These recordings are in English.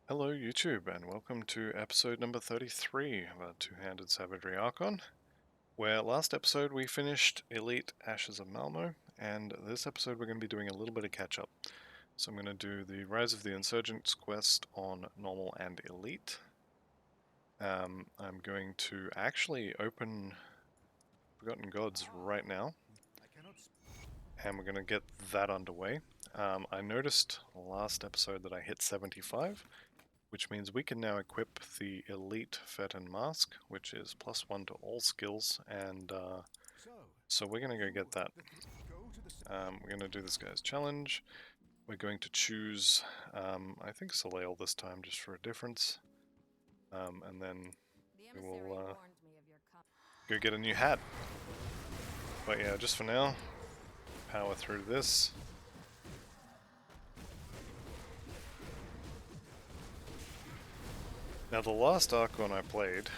Hello YouTube and welcome to episode number 33 of our two-handed Savagery Archon, where last episode we finished Elite Ashes of Malmouth, and this episode we're going to be doing a little bit of catch-up. So I'm going to do the Rise of the Insurgents quest on Normal and Elite. I'm going to actually open Forgotten Gods right now, and we're going to get that underway. I noticed last episode that I hit 75, which means we can now equip the Elite Fetten Mask, which is +1 to all skills, and so we're going to go get that. We're going to do this guy's challenge. We're going to choose, I think Soleil this time, just for a difference, and then we will go get a new hat. But yeah, just for now, power through this. Now the last Archon I played,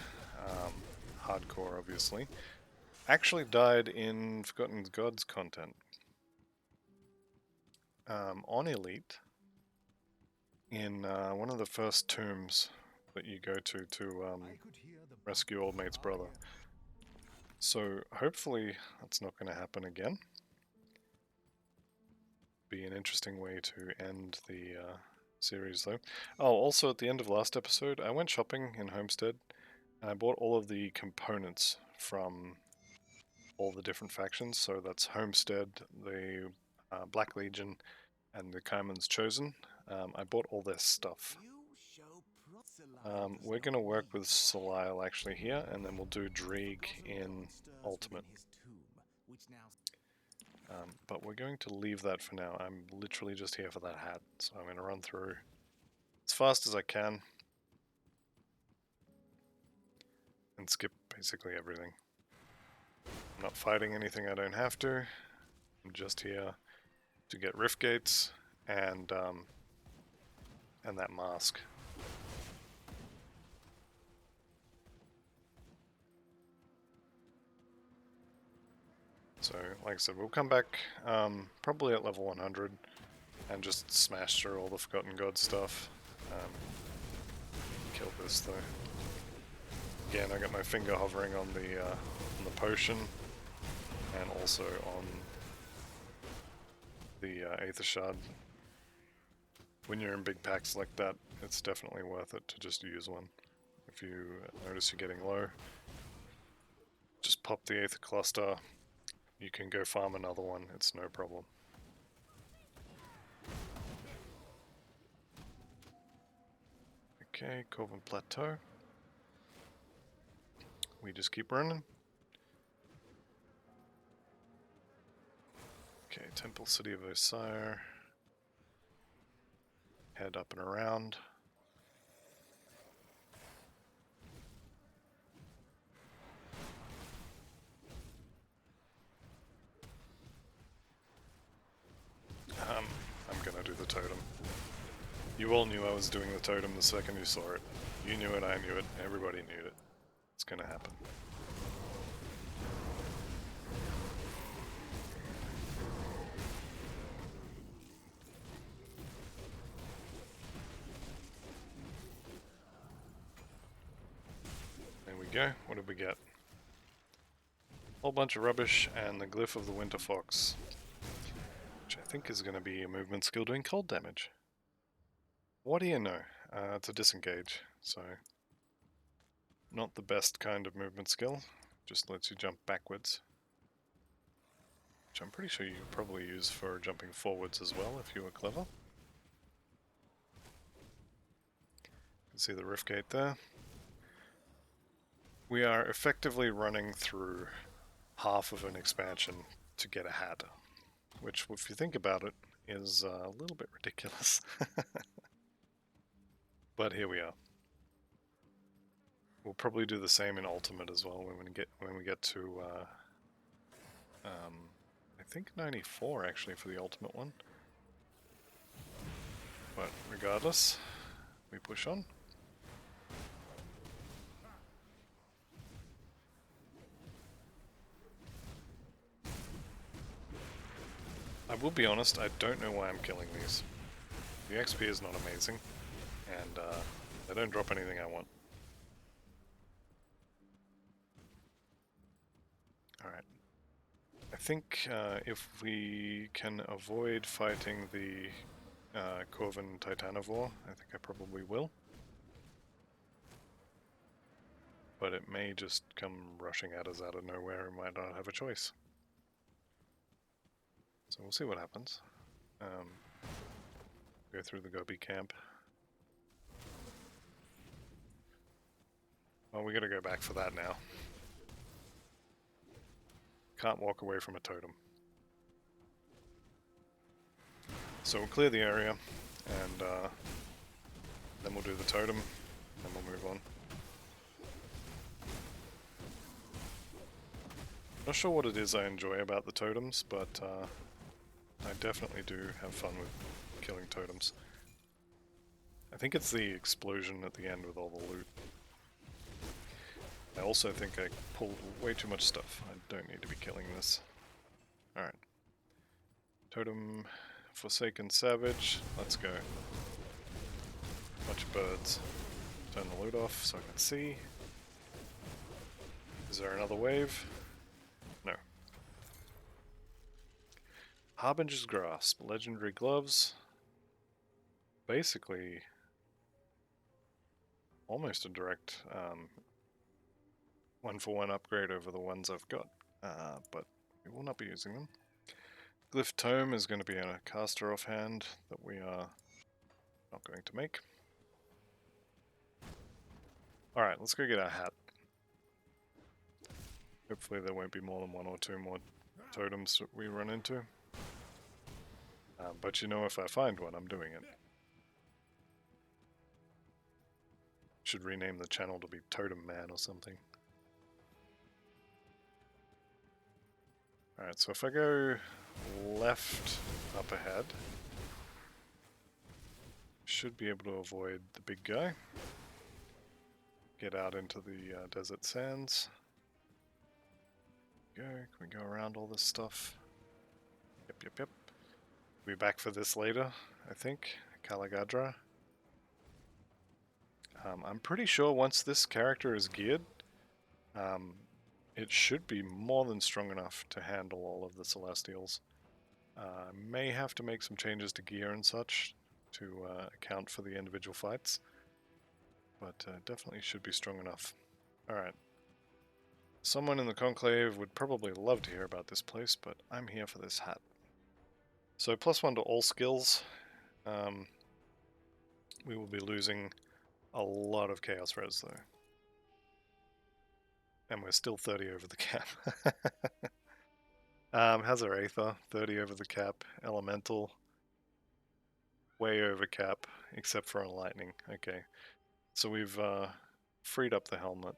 hardcore obviously, actually died in Forgotten Gods content. On Elite, in one of the first tombs that you go to rescue Old Mate's brother. So hopefully that's not going to happen again. Be an interesting way to end the series though. Oh, also at the end of last episode, I went shopping in Homestead and I bought all of the components from all the different factions. So that's Homestead, the Black Legion, and the Kaiman's Chosen. I bought all their stuff. We're going to work with Soleil actually here, and then we'll do Drieg in Ultimate. But we're going to leave that for now. I'm literally just here for that hat, so I'm going to run through as fast as I can and skip basically everything. I'm not fighting anything I don't have to. I'm just here to get Rift Gates and that mask. So, like I said, we'll come back probably at level 100 and just smash through all the Forgotten Gods stuff. Kill this though. Again, I got my finger hovering on the potion and also on the Aether Shard. When you're in big packs like that, it's definitely worth it to just use one. If you notice you're getting low, just pop the Aether Cluster. You can go farm another one, it's no problem. Okay, Corvin Plateau. We just keep running. Okay, Temple City of Osiris. Head up and around. I'm gonna do the totem. You all knew I was doing the totem the second you saw it. You knew it, I knew it, everybody knew it. It's gonna happen. There we go. What did we get? Whole bunch of rubbish and the Glyph of the Winter Fox, which I think is going to be a movement skill doing cold damage. What do you know? It's a disengage, so not the best kind of movement skill. Just lets you jump backwards, which I'm pretty sure you could probably use for jumping forwards as well if you were clever. You can see the Rift Gate there. We are effectively running through half of an expansion to get a hat, which, if you think about it, is a little bit ridiculous. But here we are. We'll probably do the same in Ultimate as well when we get to I think 94 actually for the Ultimate one. But regardless, we push on. I will be honest, I don't know why I'm killing these. The XP is not amazing, and they don't drop anything I want. Alright. I think if we can avoid fighting the Corvin Titanivore, I think I probably will. But it may just come rushing at us out of nowhere and might not have a choice. So we'll see what happens. Go through the Gobi camp. Well, we gotta go back for that now. Can't walk away from a totem. So we'll clear the area, and then we'll do the totem, and we'll move on. Not sure what it is I enjoy about the totems, but I definitely do have fun with killing totems. I think it's the explosion at the end with all the loot. I also think I pulled way too much stuff. I don't need to be killing this. Alright. Totem, Forsaken Savage, let's go. Bunch of birds. Turn the loot off so I can see. Is there another wave? No. Harbinger's Grasp, Legendary Gloves. Basically, almost a direct one-for-one upgrade over the ones I've got, but we will not be using them. Glyph Tome is going to be a caster offhand that we are not going to make. Alright, let's go get our hat. Hopefully there won't be more than one or two more totems that we run into. But you know, if I find one, I'm doing it. Should rename the channel to be Totem Man or something. Alright, so if I go left up ahead, should be able to avoid the big guy. Get out into the desert sands. Can we go around all this stuff? Yep. We'll be back for this later, I think. Kalagadra. I'm pretty sure once this character is geared, it should be more than strong enough to handle all of the Celestials. May have to make some changes to gear and such to account for the individual fights, but definitely should be strong enough. Alright. Someone in the Conclave would probably love to hear about this place, but I'm here for this hat. So +1 to all skills. We will be losing a lot of Chaos Res though. And we're still 30 over the cap. Hazard Aether, 30 over the cap. Elemental, way over cap, except for on Lightning. Okay, so we've freed up the helmet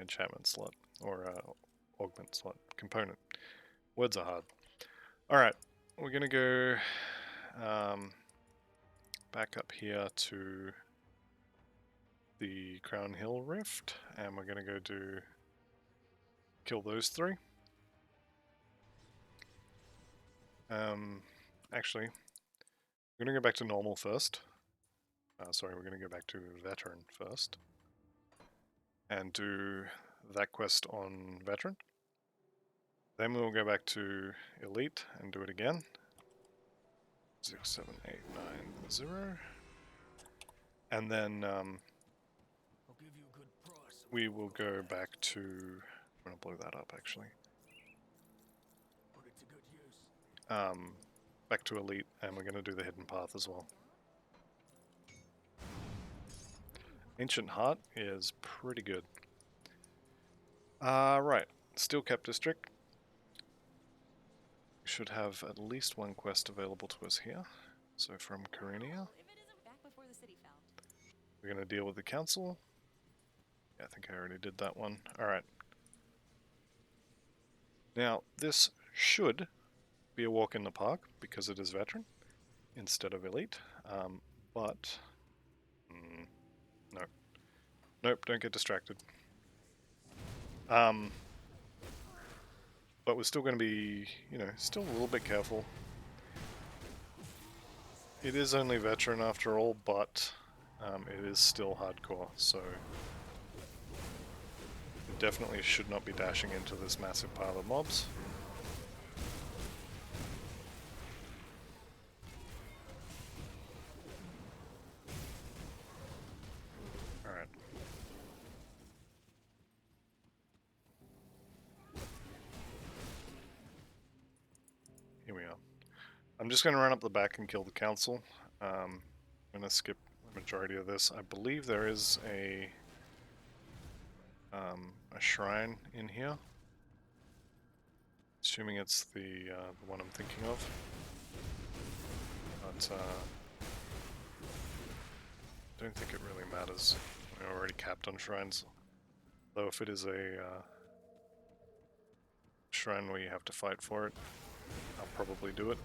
enchantment slot, or augment slot, component. Words are hard. Alright, we're gonna go back up here to the Crown Hill Rift, and we're gonna go kill those three. Actually, we're gonna go back to normal first. Sorry, we're gonna go back to veteran first. And do that quest on veteran. Then we'll go back to elite and do it again. 6, 7, 8, 9, 0. And then we will go back to... I'm gonna blow that up actually. Back to elite, and we're gonna do the hidden path as well. Ancient Heart is pretty good. Right, Steel Cap District. We should have at least one quest available to us here. So from Karinia, we're going to deal with the council. Yeah, I think I already did that one. Alright. Now, this should be a walk in the park because it is veteran instead of elite. But no. Nope, don't get distracted. But we're still going to be, still a little bit careful. It is only veteran after all, but it is still hardcore, so you definitely should not be dashing into this massive pile of mobs. Alright. Here we are. I'm just going to run up the back and kill the council. I'm going to skip the majority of this. I believe there is a shrine in here. Assuming it's the one I'm thinking of. But I don't think it really matters. We're already capped on shrines. Though if it is a shrine where you have to fight for it, I'll probably do it.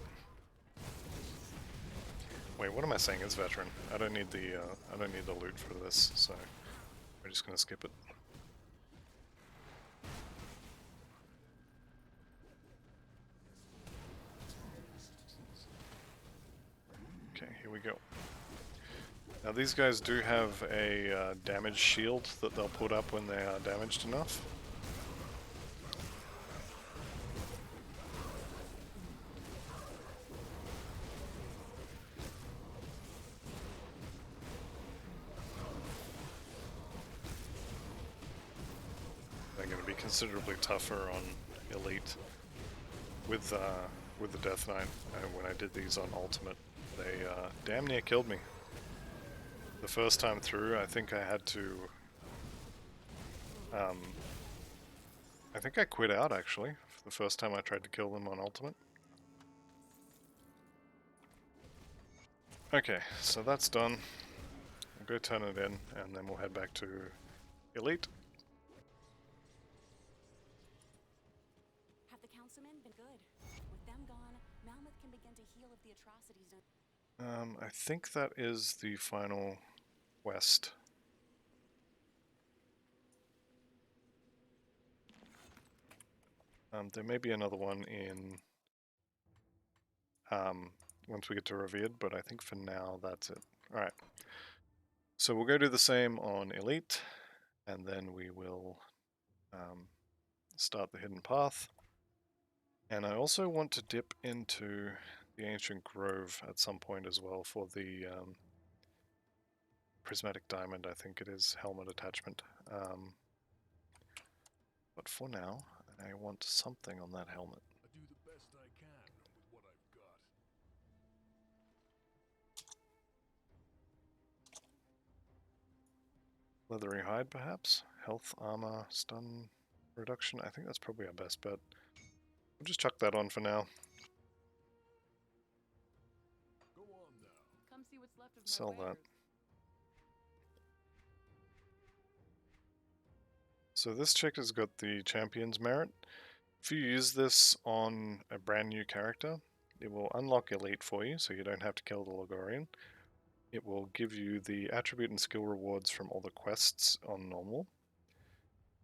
Wait, what am I saying? It's veteran. I don't need the loot for this, so we're just gonna skip it. Okay, here we go. Now these guys do have a damage shield that they'll put up when they are damaged enough. They're going to be considerably tougher on Elite with the Death Knight. When I did these on Ultimate, they damn near killed me. The first time through, I think I had to... I think I quit out, actually, the first time I tried to kill them on Ultimate. Okay, so that's done. We'll go turn it in, and then we'll head back to Elite. Have the councilmen been good? With them gone, Malmouth can begin to heal of the atrocities done. I think that is the final quest. There may be another one in once we get to Revered, but I think for now that's it. Alright. So we'll go do the same on Elite, and then we will start the Hidden Path. And I also want to dip into the Ancient Grove at some point as well for the Prismatic Diamond, I think it is, helmet attachment. But for now, I want something on that helmet. I do the best I can with what I've got. Leathery hide, perhaps? Health, armor, stun reduction. I think that's probably our best bet. We'll just chuck that on for now. Go on now. Come see what's left of my Sell that. wares. So this chick has got the Champion's Merit. If you use this on a brand new character, it will unlock Elite for you, so you don't have to kill the Logorian. It will give you the attribute and skill rewards from all the quests on normal.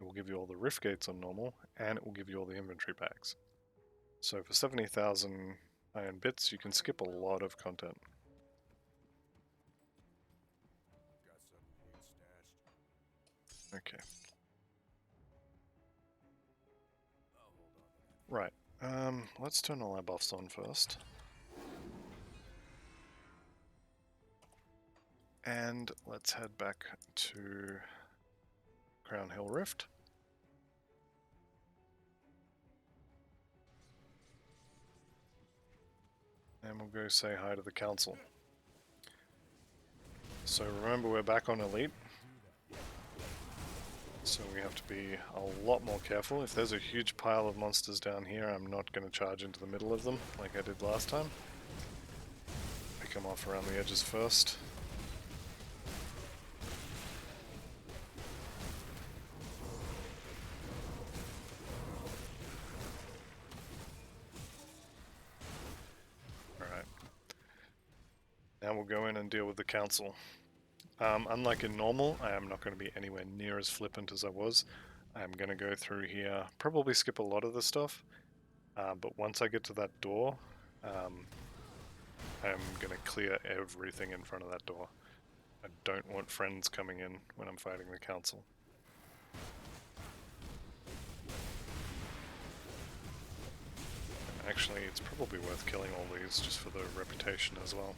It will give you all the rift gates on normal, and it will give you all the inventory packs. So for 70,000 iron bits, you can skip a lot of content. Got something here stashed. Okay. I'll hold on to that. Right. Let's turn all our buffs on first. And let's head back to Crown Hill Rift. And we'll go say hi to the council. So remember, we're back on Elite. So we have to be a lot more careful. If there's a huge pile of monsters down here, I'm not going to charge into the middle of them like I did last time. Pick them off around the edges first. Alright. Now we'll go in and deal with the council. Unlike in normal, I am not going to be anywhere near as flippant as I was. I'm going to go through here, probably skip a lot of the stuff, but once I get to that door, I'm going to clear everything in front of that door. I don't want friends coming in when I'm fighting the council. Actually, it's probably worth killing all these just for the reputation as well.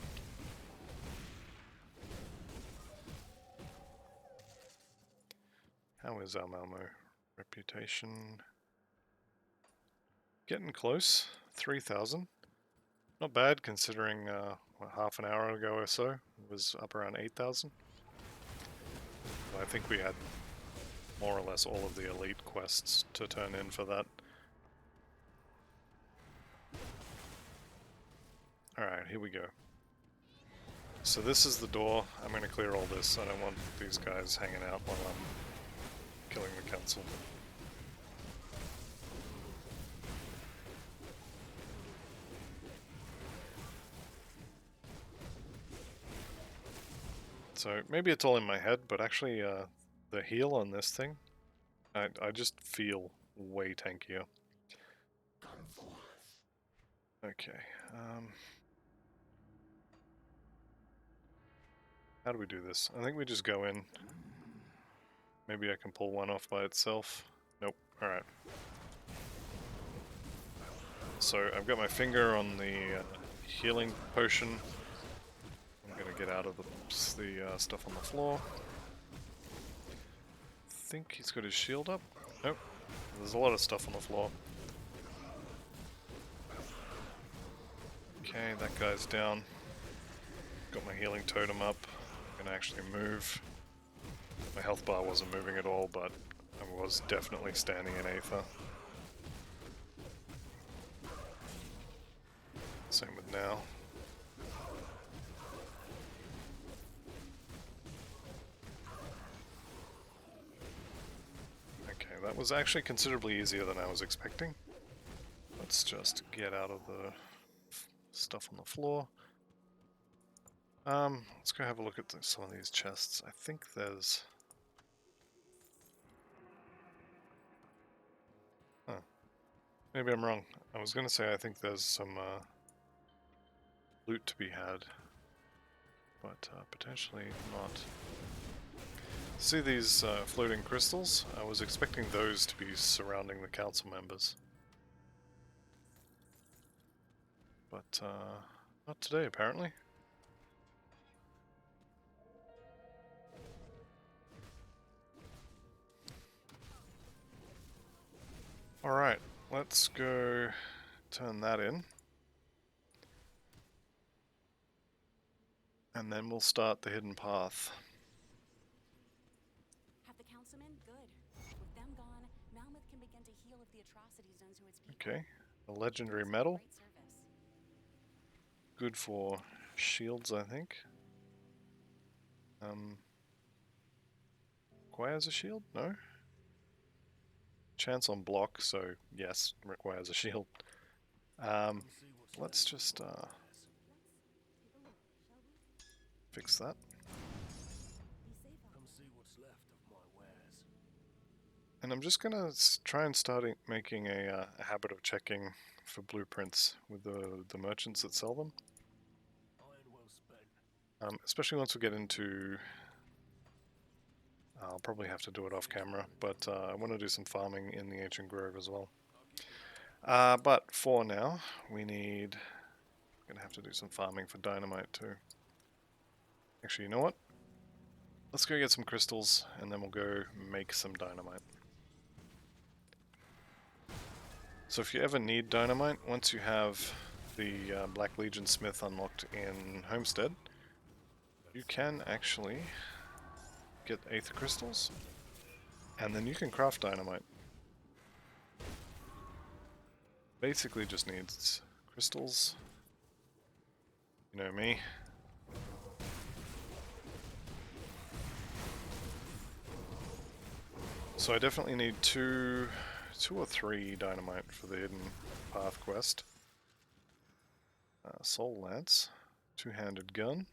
How is our Malmo reputation? Getting close. 3,000. Not bad considering what, half an hour ago or so it was up around 8,000. I think we had more or less all of the elite quests to turn in for that. Alright, here we go. So this is the door. I'm going to clear all this. I don't want these guys hanging out while I'm killing the council. So maybe it's all in my head, but actually the heal on this thing, I just feel way tankier. Okay. How do we do this? I think we just go in. Maybe I can pull one off by itself. Nope. Alright. So I've got my finger on the healing potion. I'm gonna get out of the stuff on the floor. I think he's got his shield up. Nope. There's a lot of stuff on the floor. Okay, that guy's down. Got my healing totem up. I'm gonna actually move. My health bar wasn't moving at all, but I was definitely standing in Aether. Same with now. Okay, that was actually considerably easier than I was expecting. Let's just get out of the stuff on the floor. Let's go have a look at some of these chests. I think there's... Huh. Maybe I'm wrong. I was gonna say I think there's some loot to be had, but potentially not. See these floating crystals? I was expecting those to be surrounding the council members. But not today, apparently. Alright, let's go turn that in. And then we'll start the hidden path. Have the councilmen? Good. With them gone, Malmouth can begin to heal of the atrocities done to its people. Okay, a legendary medal. Great service. Good for shields, I think. Requires a shield? No? Chance on block, so yes, requires a shield. Let's just fix that. Come see what's left of my wares. And I'm just gonna try and start making a habit of checking for blueprints with the merchants that sell them. Iron well spent. Especially once we get into... I'll probably have to do it off camera, but I want to do some farming in the Ancient Grove as well. But for now, we need... Gonna have to do some farming for dynamite too. Actually, you know what? Let's go get some crystals, and then we'll go make some dynamite. So if you ever need dynamite, once you have the Black Legion Smith unlocked in Homestead, you can actually get Aether Crystals, and then you can craft dynamite. Basically just needs crystals, you know me. So I definitely need two or three dynamite for the Hidden Path quest. Soul Lance, two-handed gun,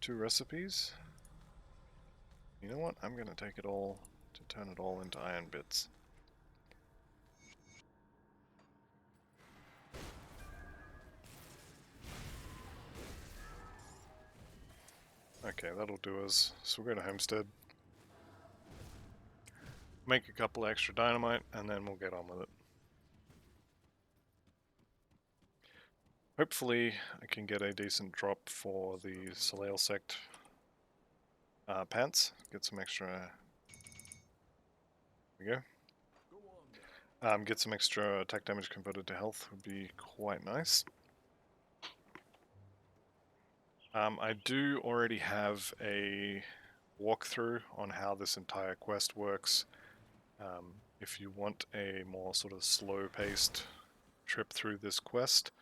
2 recipes. You know what? I'm gonna take it all to turn it all into iron bits. Okay, that'll do us. So we'll go to Homestead. Make a couple extra dynamite, and then we'll get on with it. Hopefully I can get a decent drop for the Soleil Sect pants. Get some extra... There we go. Get some extra attack damage converted to health would be quite nice. I do already have a walkthrough on how this entire quest works. If you want a more sort of slow-paced trip through this quest,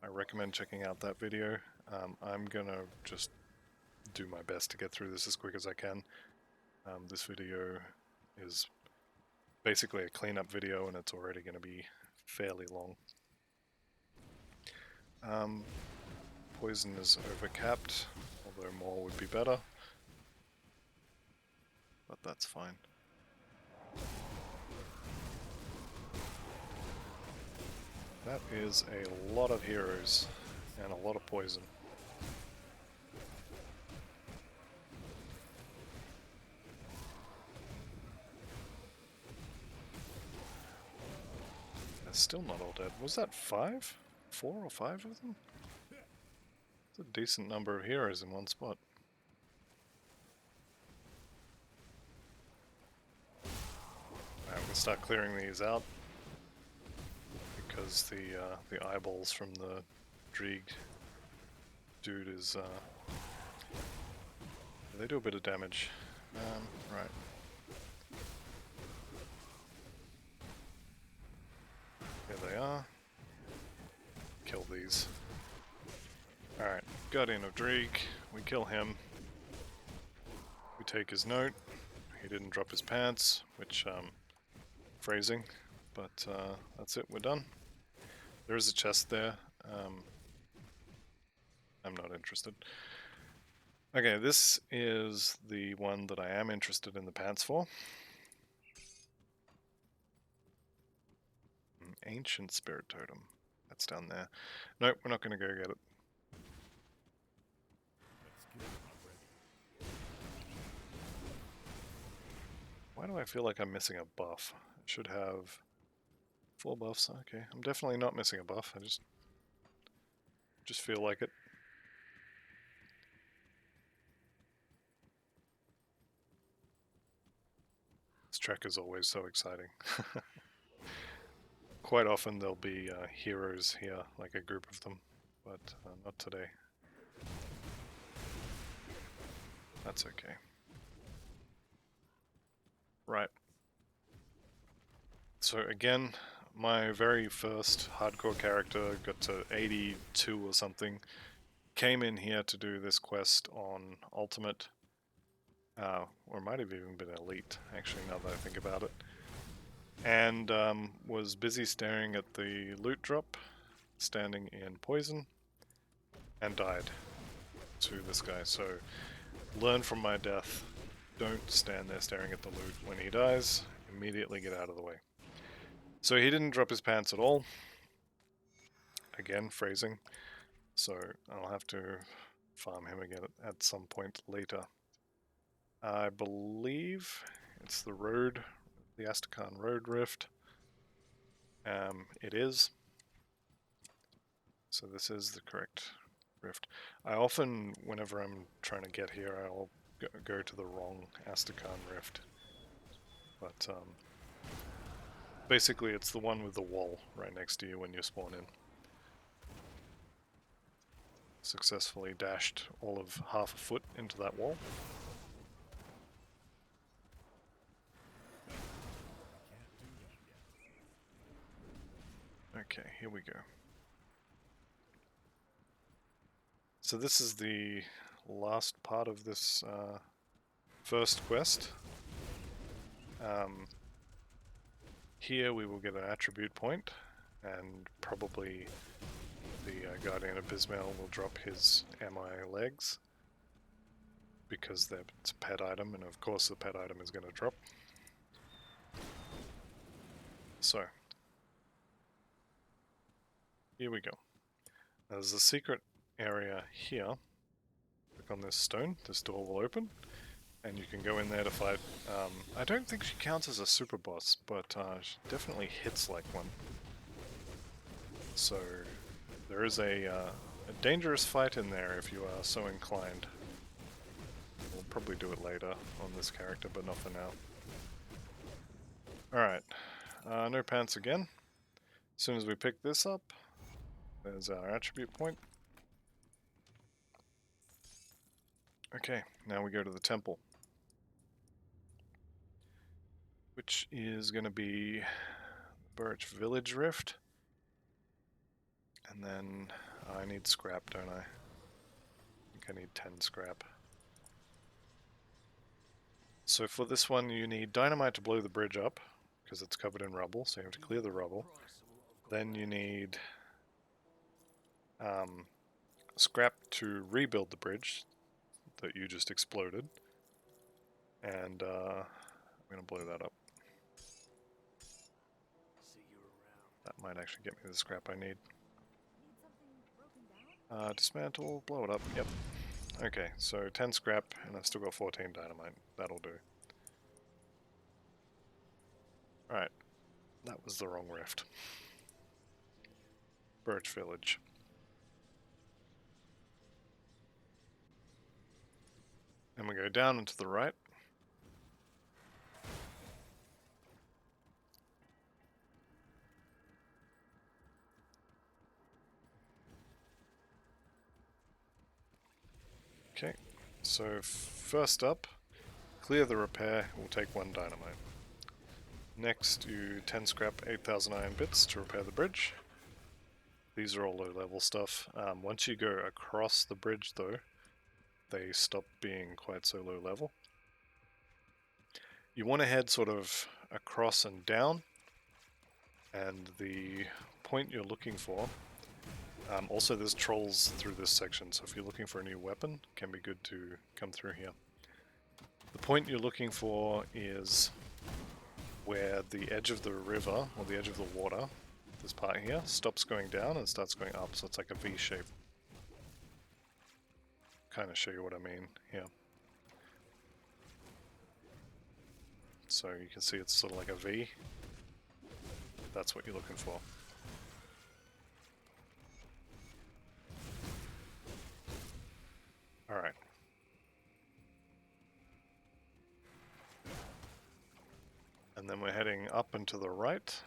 I recommend checking out that video. I'm gonna just do my best to get through this as quick as I can. This video is basically a cleanup video and it's already going to be fairly long. Poison is overcapped, although more would be better, but that's fine. That is a lot of heroes and a lot of poison. They're still not all dead. Was that 5? 4 or 5 of them? It's a decent number of heroes in one spot. Alright, we'll start clearing these out because the eyeballs from the Dreeg dude is they do a bit of damage. Right. Here they are. Kill these. Alright, Guardian of Dreeg. We kill him. We take his note. He didn't drop his pants, which, phrasing. But that's it, we're done. There is a chest there. I'm not interested. Okay, this is the one that I am interested in the pants for. Ancient Spirit Totem. That's down there. Nope, we're not going to go get it. Why do I feel like I'm missing a buff? I should have 4 buffs. Okay, I'm definitely not missing a buff. I just feel like it. This trek is always so exciting. Quite often there'll be heroes here, like a group of them, but not today. That's okay. Right. So again, my very first hardcore character got to 82 or something. Came in here to do this quest on Ultimate. Or it might have even been Elite, actually, now that I think about it. And was busy staring at the loot drop, standing in poison, and died to this guy. So learn from my death. Don't stand there staring at the loot. When he dies, immediately get out of the way. So he didn't drop his pants at all. Again, phrasing. So I'll have to farm him again at some point later. I believe it's the road, the Astrakhan Road Rift. It is. So this is the correct rift. I often, whenever I'm trying to get here, I'll go to the wrong Astrakhan Rift. But basically it's the one with the wall right next to you when you spawn in. Successfully dashed all of half a foot into that wall. Okay, here we go. So this is the last part of this first quest. Here we will get an attribute point, and probably the Guardian of Bismail will drop his MI legs, because it's a pet item, and of course the pet item is going to drop. So, here we go. There's a secret area here, click on this stone, this door will open, and you can go in there to fight. I don't think she counts as a super boss, but she definitely hits like one. So there is a dangerous fight in there if you are so inclined. We'll probably do it later on this character, but not for now. Alright, no pants again. As soon as we pick this up, there's our attribute point. Okay, now we go to the temple, which is going to be Birch Village Rift. And then I need scrap, don't I? I think I need 10 scrap. So for this one you need dynamite to blow the bridge up, because it's covered in rubble, so you have to clear the rubble. Then you need scrap to rebuild the bridge that you just exploded. And I'm going to blow that up. That might actually get me the scrap I need. Dismantle, blow it up, yep. Okay, so 10 scrap, and I've still got 14 dynamite. That'll do. Alright, that was the wrong rift. Birch Village. And we go down and to the right. Okay, so first up, clear the repair, will take 1 dynamite. Next, you 10 scrap 8,000 iron bits to repair the bridge. These are all low level stuff. Once you go across the bridge though, they stop being quite so low level. You want to head sort of across and down, and the point you're looking for, also there's trolls through this section, so if you're looking for a new weapon, it can be good to come through here. The point you're looking for is where the edge of the river, or the edge of the water, this part here, stops going down and starts going up, so it's like a V shape. Kind of show you what I mean here. So you can see it's sort of like a V. That's what you're looking for. Alright. And then we're heading up and to the right.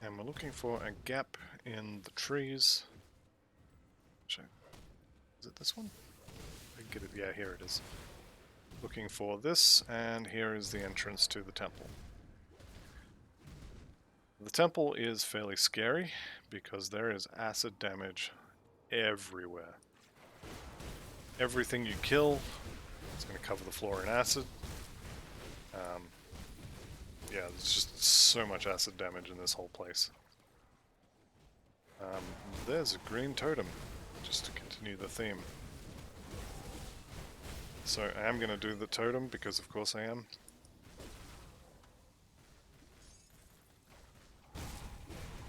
And we're looking for a gap in the trees. Is it this one? I can get it. Yeah, here it is. Looking for this, and here is the entrance to the temple. The temple is fairly scary because there is acid damage everywhere. Everything you kill is going to cover the floor in acid. Yeah, there's just so much acid damage in this whole place. There's a green totem, just to continue the theme. So I am going to do the totem because of course I am.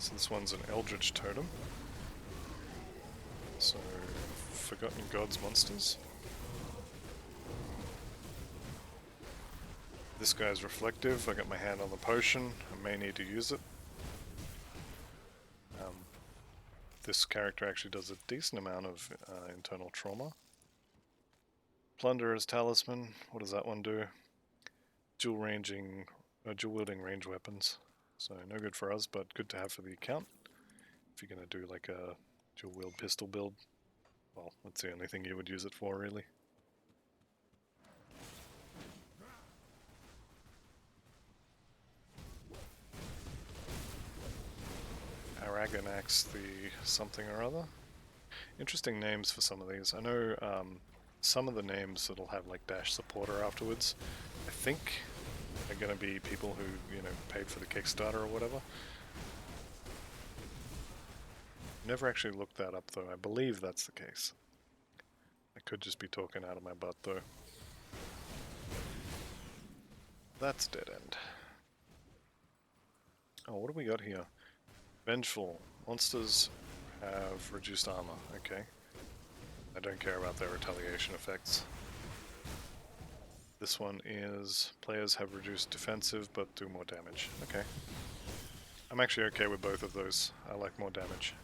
So this one's an Eldritch totem. So, Forgotten Gods monsters. This guy's reflective. I got my hand on the potion. I may need to use it. This character actually does a decent amount of internal trauma. Plunderer's Talisman. What does that one do? Dual wielding range weapons. So no good for us, but good to have for the account. If you're going to do like a dual wield pistol build. Well, that's the only thing you would use it for, really. Araganax the something or other. Interesting names for some of these. I know some of the names that'll have like dash supporter afterwards, I think are going to be people who, you know, paid for the Kickstarter or whatever. Never actually looked that up though. I believe that's the case. I could just be talking out of my butt though. That's dead end. Oh, what do we got here? Vengeful. Monsters have reduced armor. Okay. I don't care about their retaliation effects. This one is players have reduced defensive but do more damage. Okay. I'm actually okay with both of those. I like more damage.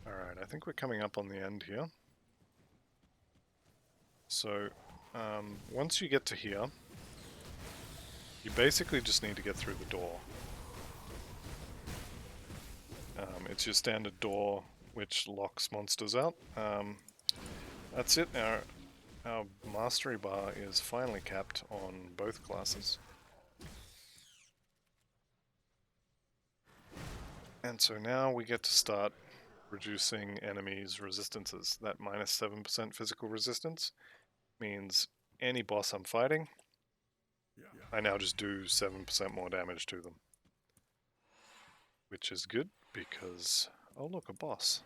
Alright, I think we're coming up on the end here. So, once you get to here, you basically just need to get through the door. It's your standard door which locks monsters out. That's it. Our mastery bar is finally capped on both classes. And so now we get to start reducing enemies' resistances. That minus 7% physical resistance means any boss I'm fighting, I now just do 7% more damage to them. Which is good because, oh look, a boss.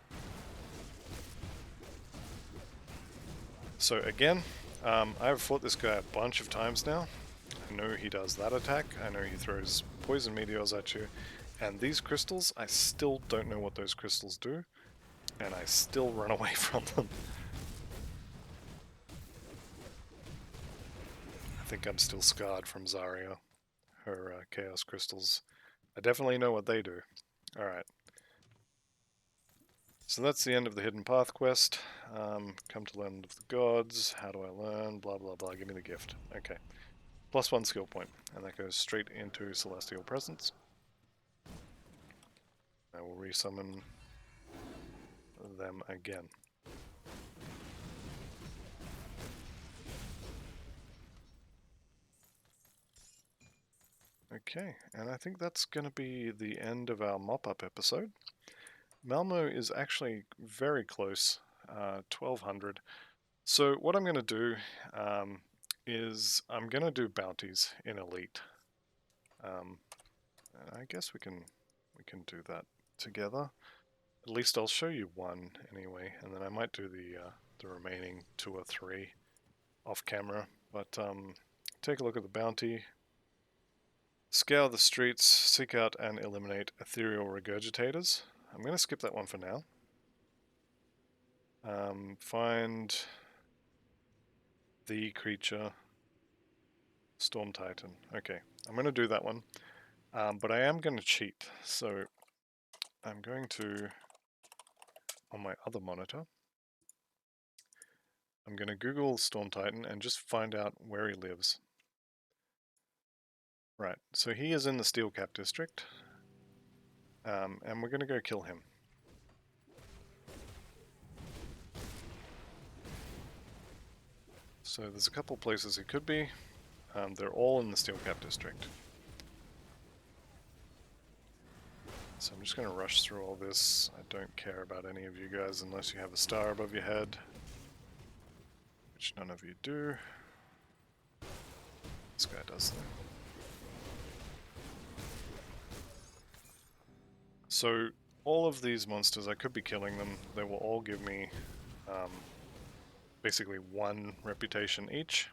So again, I've fought this guy a bunch of times now. I know he does that attack, I know he throws poison meteors at you, and these crystals, I still don't know what those crystals do, and I still run away from them. I think I'm still scarred from Zarya. Her chaos crystals. I definitely know what they do. Alright. So that's the end of the Hidden Path quest. Come to Land of the Gods. How do I learn? Blah blah blah. Give me the gift. Okay. +1 skill point. And that goes straight into Celestial Presence. I will resummon them again. Okay, and I think that's going to be the end of our mop-up episode. Malmouth is actually very close, 1200. So what I'm going to do is I'm going to do bounties in Elite. I guess we can do that together. At least I'll show you one anyway, and then I might do the remaining 2 or 3 off camera. But take a look at the bounty. Scour the streets, seek out and eliminate ethereal regurgitators. I'm going to skip that one for now. Find the creature, Storm Titan. Okay, I'm going to do that one. But I am going to cheat, so I'm going to, on my other monitor, I'm going to Google Storm Titan and just find out where he lives. Right, so he is in the Steelcap district, and we're going to go kill him. So there's a couple places he could be. They're all in the Steelcap district. So I'm just going to rush through all this. I don't care about any of you guys unless you have a star above your head, which none of you do. This guy does though. So all of these monsters, I could be killing them. They will all give me basically 1 reputation each.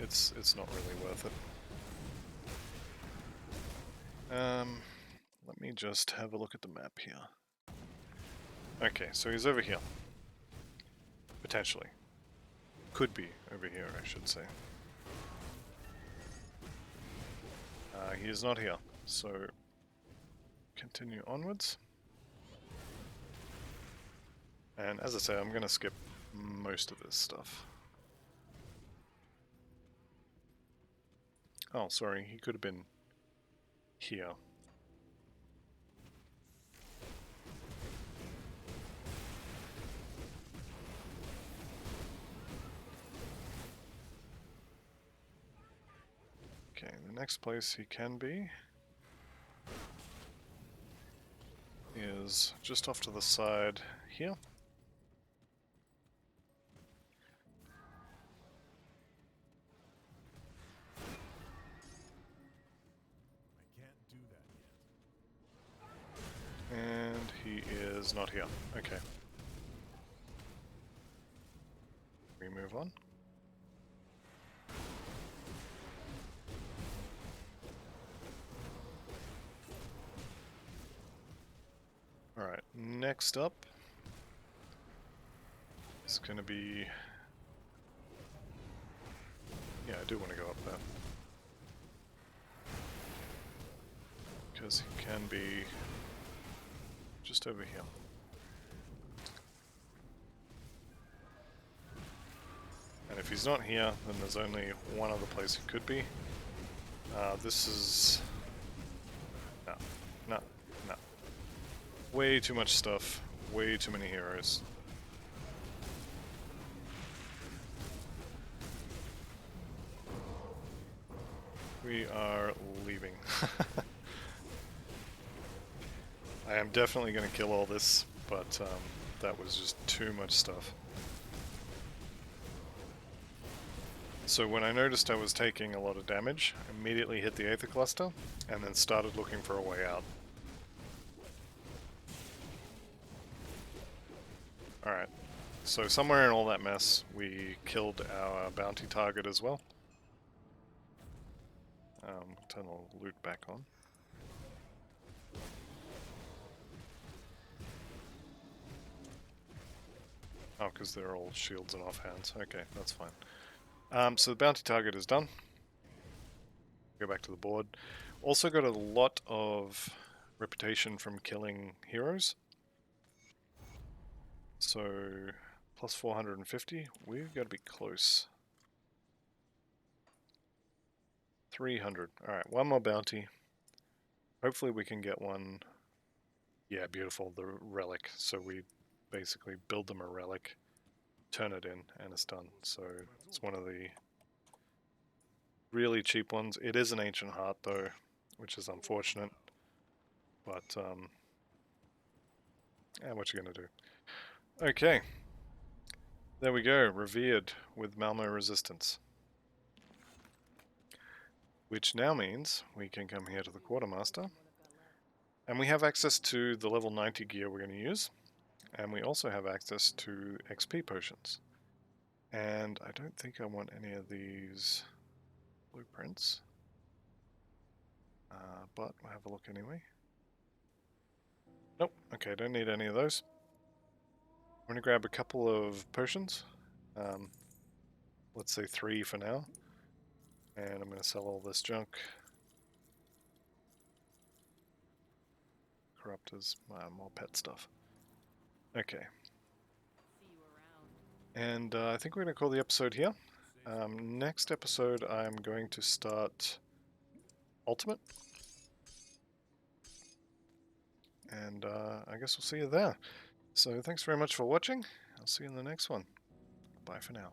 It's not really worth it. Let me just have a look at the map here. Okay, so he's over here. Potentially. Could be over here, I should say. He is not here, so continue onwards. And as I say, I'm going to skip most of this stuff. Oh, sorry, he could have been here. Okay, the next place he can be is just off to the side here. is not here. Okay. We move on. Alright, next up is going to be... Yeah, I do want to go up there. Because he can be just over here. And if he's not here, then there's only one other place he could be. This is... No, no, no. Way too much stuff. Way too many heroes. We are leaving. I am definitely going to kill all this, but that was just too much stuff. So when I noticed I was taking a lot of damage, I immediately hit the Aether Cluster, and then started looking for a way out. Alright, so somewhere in all that mess, we killed our bounty target as well. Turn the loot back on. Oh, because they're all shields and offhands. Okay, that's fine. So the bounty target is done. Go back to the board. Also got a lot of reputation from killing heroes. So, plus 450. We've got to be close. 300. Alright, one more bounty. Hopefully we can get one. Yeah, beautiful. The relic. So we basically build them a relic, turn it in, and it's done. So it's one of the really cheap ones. It is an ancient heart though, which is unfortunate. But, yeah, what you gonna do? Okay. There we go. Revered with Malmouth resistance. Which now means we can come here to the Quartermaster. And we have access to the level 90 gear we're going to use. And we also have access to XP potions. And I don't think I want any of these blueprints. But we'll have a look anyway. Nope, okay, don't need any of those. I'm going to grab a couple of potions. Let's say 3 for now. And I'm going to sell all this junk. Corruptors, more pet stuff. Okay. And I think we're going to call the episode here. Next episode I'm going to start Ultimate. And I guess we'll see you there. So thanks very much for watching. I'll see you in the next one. Bye for now.